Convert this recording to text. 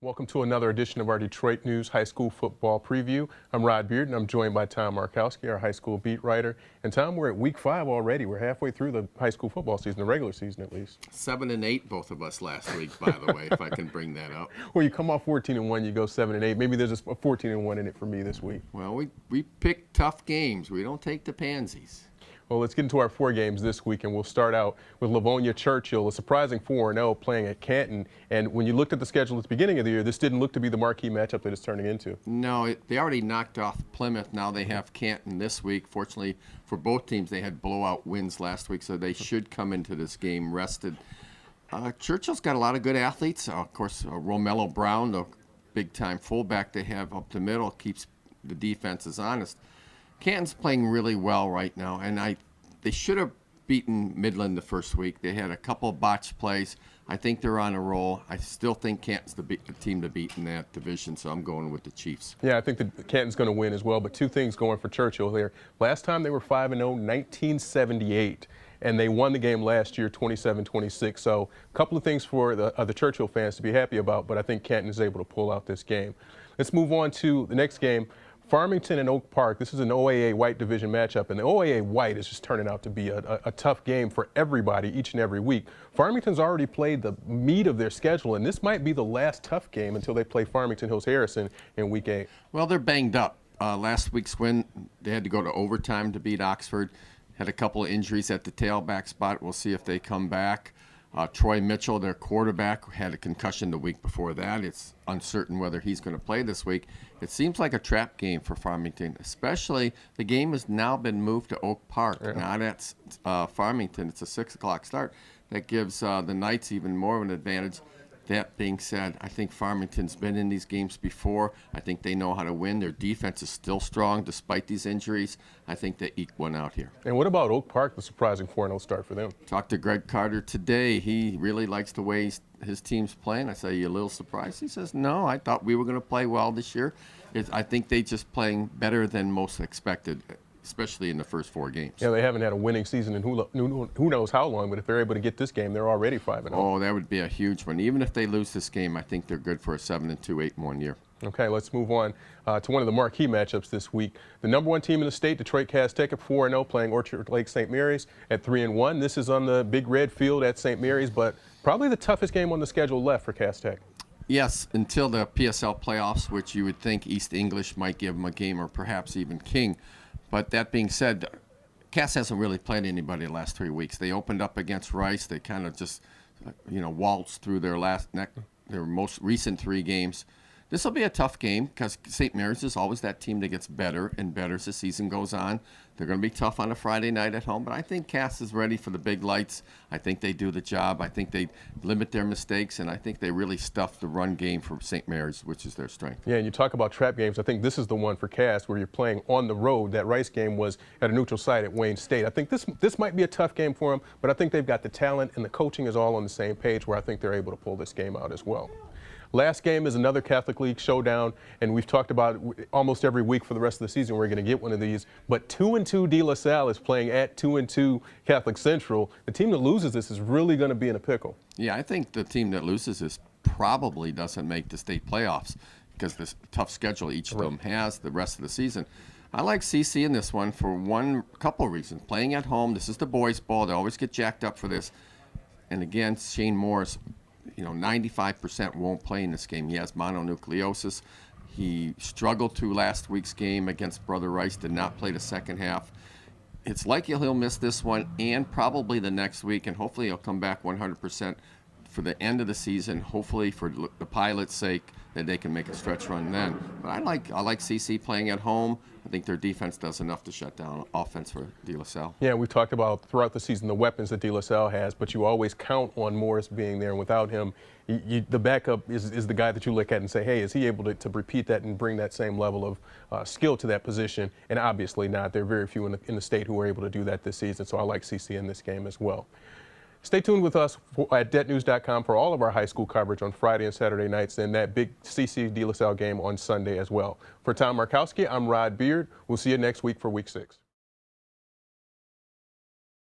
Welcome to another edition of our Detroit News High School Football Preview. I'm Rod Beard, and I'm joined by Tom Markowski, our high school beat writer. And Tom, we're at week 5 already. We're halfway through the high school football season, the regular season at least. 7-8, both of us last week, by the way, if I can bring that up. Well, you come off 14-1, you go 7-8. Maybe there's a 14-1 in it for me this week. Well, we pick tough games. We don't take the pansies. Well, let's get into our 4 games this week, and we'll start out with Livonia Churchill, a surprising 4-0 playing at Canton. And when you looked at the schedule at the beginning of the year, this didn't look to be the marquee matchup that it's turning into. No, they already knocked off Plymouth. Now they have Canton this week. Fortunately for both teams, they had blowout wins last week, so they should come into this game rested. Churchill's got a lot of good athletes. Of course, Romello Brown, the big-time fullback they have up the middle, keeps the defenses honest. Canton's playing really well right now, and they should have beaten Midland the first week. They had a couple botched plays. I think they're on a roll. I still think Canton's the team to beat in that division, so I'm going with the Chiefs. Yeah, I think that Canton's going to win as well, but 2 things going for Churchill here. Last time they were 5-0, 1978. And they won the game last year 27-26. So a couple of things for the Churchill fans to be happy about, but I think Canton is able to pull out this game. Let's move on to the next game. Farmington and Oak Park. This is an OAA White division matchup, and the OAA White is just turning out to be a tough game for everybody each and every week. Farmington's already played the meat of their schedule, and this might be the last tough game until they play Farmington Hills Harrison in week 8. Well, they're banged up. Last week's win, they had to go to overtime to beat Oxford. Had a couple of injuries at the tailback spot. We'll see if they come back. Troy Mitchell, their quarterback, had a concussion the week before that. It's uncertain whether he's going to play this week. It seems like a trap game for Farmington, especially the game has now been moved to Oak Park, not at Farmington. It's a 6 o'clock start. That gives the Knights even more of an advantage. That being said, I think Farmington's been in these games before. I think they know how to win. Their defense is still strong despite these injuries. I think they eke one out here. And what about Oak Park, the surprising 4-0 start for them? Talked to Greg Carter today. He really likes the way his team's playing. I say, you a little surprised? He says, no, I thought we were going to play well this year. I think they just playing better than most expected, especially in the first 4 games. Yeah, they haven't had a winning season in who knows how long, but if they're able to get this game, they're already 5-0. Oh, that would be a huge one. Even if they lose this game, I think they're good for a 7-2, 8-1 year. Okay, let's move on to one of the marquee matchups this week. The #1 team in the state, Detroit Cass Tech, at 4-0, playing Orchard Lake St. Mary's at 3-1. This is on the Big Red Field at St. Mary's, but probably the toughest game on the schedule left for Cass Tech. Yes, until the PSL playoffs, which you would think East English might give them a game, or perhaps even King. But that being said, Cass hasn't really played anybody the last 3 weeks. They opened up against Rice. They kind of just, waltzed through their most recent 3 games. This will be a tough game because St. Mary's is always that team that gets better and better as the season goes on. They're going to be tough on a Friday night at home, but I think Cass is ready for the big lights. I think they do the job. I think they limit their mistakes, and I think they really stuff the run game for St. Mary's, which is their strength. Yeah, and you talk about trap games. I think this is the one for Cass where you're playing on the road. That Rice game was at a neutral site at Wayne State. I think this might be a tough game for them, but I think they've got the talent and the coaching is all on the same page where I think they're able to pull this game out as well. Last game is another Catholic League showdown, and we've talked about it almost every week for the rest of the season. We're going to get one of these, but 2-2 De La Salle is playing at 2-2 Catholic Central. The team that loses this is really going to be in a pickle. Yeah, I think the team that loses this probably doesn't make the state playoffs because this tough schedule each of them has the rest of the season. I like CC in this one for couple reasons. Playing at home, this is the boys' ball. They always get jacked up for this. And again, Shane Morris, 95% won't play in this game. He has mononucleosis. He struggled through last week's game against Brother Rice, did not play the second half. It's likely he'll miss this one and probably the next week, and hopefully he'll come back 100% for the end of the season, hopefully for the Pilots' sake, that they can make a stretch run then. But I like CC playing at home. I think their defense does enough to shut down offense for De La Salle. Yeah, we've talked about throughout the season the weapons that De La Salle has, but you always count on Morris being there. And without him, the backup is the guy that you look at and say, hey, is he able to repeat that and bring that same level of skill to that position? And obviously not. There are very few in the state who are able to do that this season, so I like CC in this game as well. Stay tuned with us at DebtNews.com for all of our high school coverage on Friday and Saturday nights and that big CC De La Salle game on Sunday as well. For Tom Markowski, I'm Rod Beard. We'll see you next week for Week 6.